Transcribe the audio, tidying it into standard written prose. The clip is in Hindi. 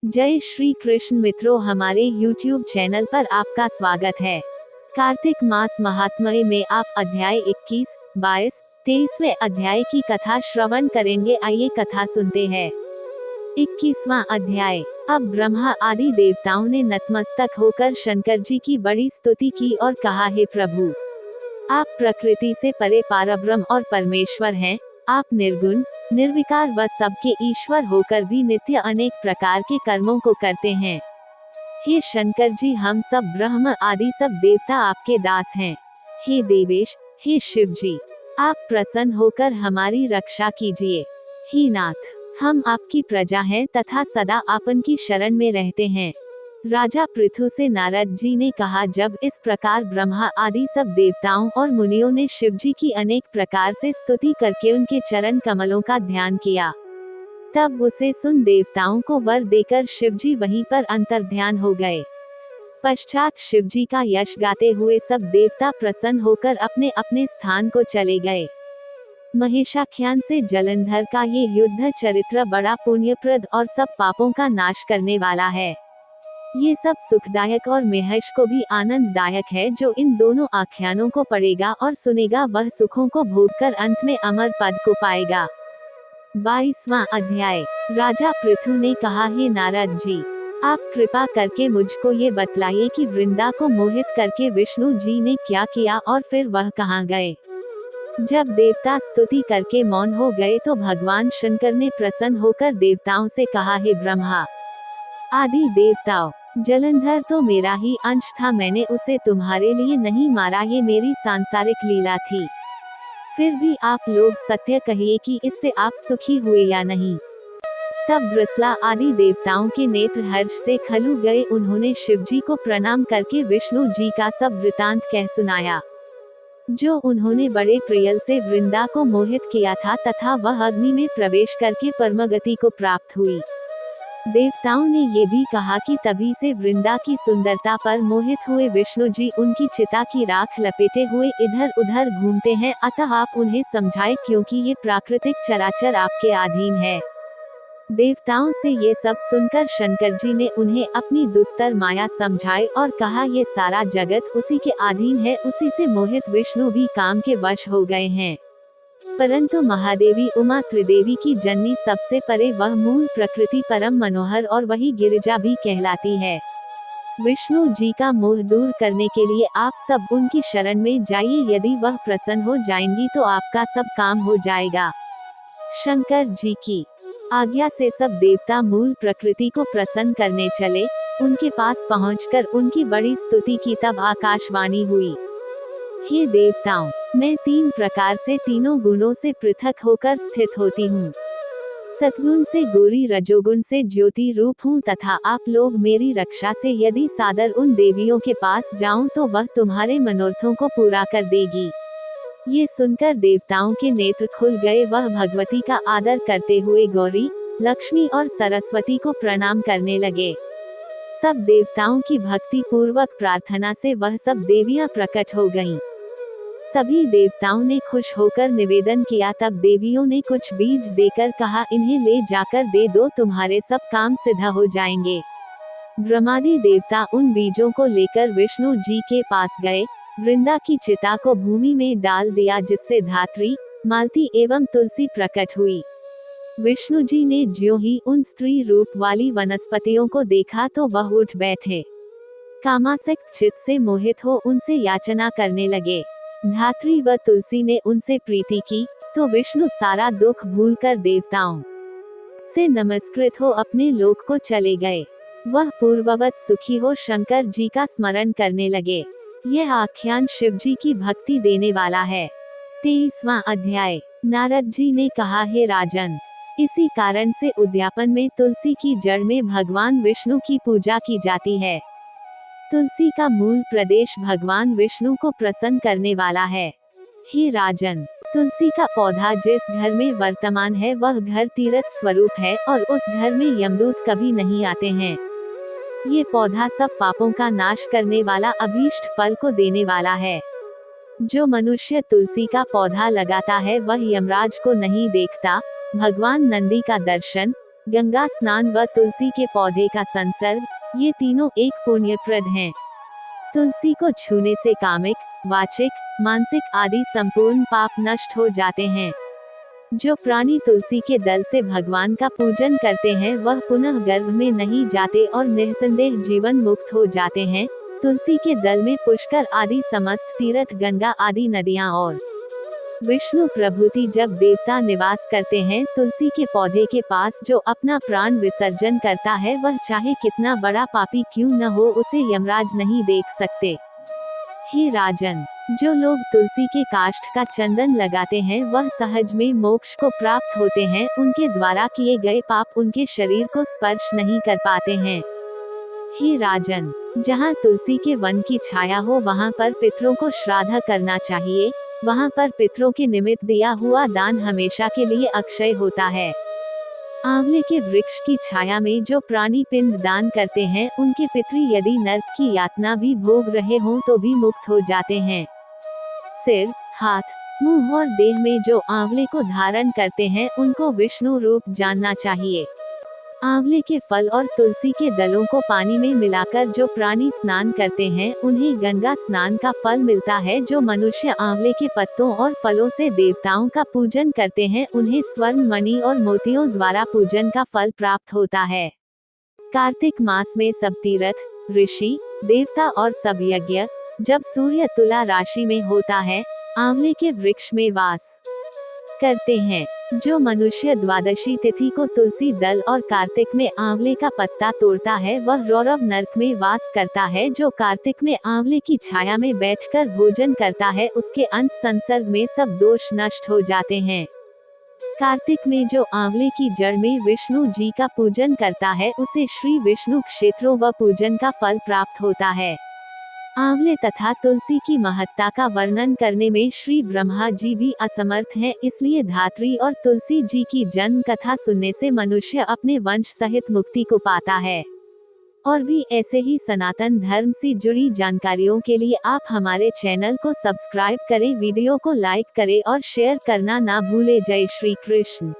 जय श्री कृष्ण मित्रों, हमारे YouTube चैनल पर आपका स्वागत है। कार्तिक मास महात्म्य में आप अध्याय 21, 22, 23वें अध्याय की कथा श्रवण करेंगे। आइए कथा सुनते हैं। 21वां अध्याय। अब ब्रह्मा आदि देवताओं ने नतमस्तक होकर शंकर जी की बड़ी स्तुति की और कहा, हे प्रभु, आप प्रकृति से परे पारब्रह्म और परमेश्वर हैं। आप निर्गुण, निर्विकार व सबके ईश्वर होकर भी नित्य अनेक प्रकार के कर्मों को करते हैं। हे शंकर जी, हम सब ब्रह्म आदि सब देवता आपके दास हैं। हे देवेश, हे शिव जी, आप प्रसन्न होकर हमारी रक्षा कीजिए। हे नाथ, हम आपकी प्रजा हैं तथा सदा आपन की शरण में रहते हैं। राजा पृथु से नारद जी ने कहा, जब इस प्रकार ब्रह्मा आदि सब देवताओं और मुनियों ने शिव जी की अनेक प्रकार से स्तुति करके उनके चरण कमलों का ध्यान किया, तब उसे सुन देवताओं को वर देकर शिव जी वहीं पर अंतर्ध्यान हो गए। पश्चात शिव जी का यश गाते हुए सब देवता प्रसन्न होकर अपने अपने स्थान को चले गए। महेशाख्यान से जलंधर का ये युद्ध चरित्र बड़ा पुण्यप्रद और सब पापों का नाश करने वाला है। ये सब सुखदायक और महेश को भी आनंददायक है। जो इन दोनों आख्यानों को पढ़ेगा और सुनेगा वह सुखों को भोगकर अंत में अमर पद को पाएगा। 22वां अध्याय। राजा पृथु ने कहा, हे नारद जी, आप कृपा करके मुझको ये बतलाइए कि वृंदा को मोहित करके विष्णु जी ने क्या किया और फिर वह कहाँ गए। जब देवता स्तुति करके मौन हो गए तो भगवान शंकर ने प्रसन्न होकर देवताओं से कहा, हे ब्रह्मा आदि देवताओं, जलंधर तो मेरा ही अंश था, मैंने उसे तुम्हारे लिए नहीं मारा, ये मेरी सांसारिक लीला थी। फिर भी आप लोग सत्य कहिए कि इससे आप सुखी हुए या नहीं। तब वृषला आदि देवताओं के नेत्र हर्ष से खलु गए। उन्होंने शिव जी को प्रणाम करके विष्णु जी का सब वृतांत कह सुनाया, जो उन्होंने बड़े प्रियल से वृंदा को मोहित किया था तथा वह अग्नि में प्रवेश करके परमगति को प्राप्त हुई। देवताओं ने ये भी कहा कि तभी से वृंदा की सुंदरता पर मोहित हुए विष्णु जी उनकी चिता की राख लपेटे हुए इधर उधर घूमते हैं, अतः आप उन्हें समझाए, क्योंकि ये प्राकृतिक चराचर आपके अधीन है। देवताओं से ये सब सुनकर शंकर जी ने उन्हें अपनी दुस्तर माया समझाई और कहा, ये सारा जगत उसी के अधीन है, उसी से मोहित विष्णु भी काम के वश हो गए हैं। परंतु महादेवी उमा त्रिदेवी की जननी सबसे परे वह मूल प्रकृति परम मनोहर और वही गिरिजा भी कहलाती है। विष्णु जी का मोह दूर करने के लिए आप सब उनकी शरण में जाइए, यदि वह प्रसन्न हो जाएंगी तो आपका सब काम हो जाएगा। शंकर जी की आज्ञा से सब देवता मूल प्रकृति को प्रसन्न करने चले। उनके पास पहुंचकर उनकी बड़ी स्तुति की। तब आकाशवाणी हुई, हे देवताओं, मैं तीन प्रकार से तीनों गुणों से पृथक होकर स्थित होती हूँ। सतगुण से गौरी, रजोगुण से ज्योति रूप हूँ तथा आप लोग मेरी रक्षा से यदि सादर उन देवियों के पास जाऊं तो वह तुम्हारे मनोरथों को पूरा कर देगी। ये सुनकर देवताओं के नेत्र खुल गए। वह भगवती का आदर करते हुए गौरी, लक्ष्मी और सरस्वती को प्रणाम करने लगे। सब देवताओं की भक्ति पूर्वक प्रार्थना से वह सब देवियां प्रकट हो गईं। सभी देवताओं ने खुश होकर निवेदन किया। तब देवियों ने कुछ बीज देकर कहा, इन्हें ले जाकर दे दो, तुम्हारे सब काम सिद्ध हो जाएंगे। ब्रह्मादि देवता उन बीजों को लेकर विष्णु जी के पास गए। वृंदा की चिता को भूमि में डाल दिया, जिससे धात्री, मालती एवं तुलसी प्रकट हुई। विष्णु जी ने ज्यों ही उन स्त्री रूप वाली वनस्पतियों को देखा तो वह उठ बैठे। कामासक्त चित्त से मोहित हो उनसे याचना करने लगे। धात्री व तुलसी ने उनसे प्रीति की तो विष्णु सारा दुख भूलकर देवताओं से नमस्कृत हो अपने लोक को चले गए। वह पूर्ववत सुखी हो शंकर जी का स्मरण करने लगे। यह आख्यान शिव जी की भक्ति देने वाला है। 23वां अध्याय। नारद जी ने कहा, हे राजन, इसी कारण से उद्यापन में तुलसी की जड़ में भगवान विष्णु की पूजा की जाती है। तुलसी का मूल प्रदेश भगवान विष्णु को प्रसन्न करने वाला है। हे राजन, तुलसी का पौधा जिस घर में वर्तमान है वह घर तीर्थ स्वरूप है और उस घर में यमदूत कभी नहीं आते हैं। ये पौधा सब पापों का नाश करने वाला, अभीष्ट फल को देने वाला है। जो मनुष्य तुलसी का पौधा लगाता है वह यमराज को नहीं देखता, भगवान नंदी का दर्शन, गंगा स्नान व तुलसी के पौधे का संसर्ग, ये तीनों एक पुण्यप्रद हैं। तुलसी को छूने से कामिक, वाचिक, मानसिक आदि संपूर्ण पाप नष्ट हो जाते हैं। जो प्राणी तुलसी के दल से भगवान का पूजन करते हैं वह पुनः गर्भ में नहीं जाते और निःसंदेह जीवन मुक्त हो जाते हैं। तुलसी के दल में पुष्कर आदि समस्त तीर्थ, गंगा आदि नदियां और विष्णु प्रभृति जब देवता निवास करते हैं, तुलसी के पौधे के पास जो अपना प्राण विसर्जन करता है वह चाहे कितना बड़ा पापी क्यों न हो, उसे यमराज नहीं देख सकते। हे राजन, जो लोग तुलसी के काष्ठ का चंदन लगाते हैं वह सहज में मोक्ष को प्राप्त होते हैं। उनके द्वारा किए गए पाप उनके शरीर को स्पर्श नहीं कर पाते हैं। हे राजन, जहाँ तुलसी के वन की छाया हो वहाँ पर पितरों को श्राद्ध करना चाहिए। वहाँ पर पितरों के निमित्त दिया हुआ दान हमेशा के लिए अक्षय होता है। आंवले के वृक्ष की छाया में जो प्राणी पिंड दान करते हैं उनके पितृ यदि नर्क की यातना भी भोग रहे हों तो भी मुक्त हो जाते हैं। सिर, हाथ, मुंह और देह में जो आंवले को धारण करते हैं उनको विष्णु रूप जानना चाहिए। आंवले के फल और तुलसी के दलों को पानी में मिलाकर जो प्राणी स्नान करते हैं उन्हें गंगा स्नान का फल मिलता है। जो मनुष्य आंवले के पत्तों और फलों से देवताओं का पूजन करते हैं उन्हें स्वर्ण, मणि और मोतियों द्वारा पूजन का फल प्राप्त होता है। कार्तिक मास में सब तीर्थ, ऋषि, देवता और सब यज्ञ जब सूर्य तुला राशि में होता है, आंवले के वृक्ष में वास करते हैं। जो मनुष्य द्वादशी तिथि को तुलसी दल और कार्तिक में आंवले का पत्ता तोड़ता है वह रौरव नरक में वास करता है। जो कार्तिक में आंवले की छाया में बैठकर भोजन करता है उसके अंत संसर्ग में सब दोष नष्ट हो जाते हैं। कार्तिक में जो आंवले की जड़ में विष्णु जी का पूजन करता है उसे श्री विष्णु क्षेत्रों व पूजन का फल प्राप्त होता है। आंवले तथा तुलसी की महत्ता का वर्णन करने में श्री ब्रह्मा जी भी असमर्थ हैं, इसलिए धात्री और तुलसी जी की जन्म कथा सुनने से मनुष्य अपने वंश सहित मुक्ति को पाता है। और भी ऐसे ही सनातन धर्म से जुड़ी जानकारियों के लिए आप हमारे चैनल को सब्सक्राइब करें, वीडियो को लाइक करें और शेयर करना ना भूलें। जय श्री कृष्ण।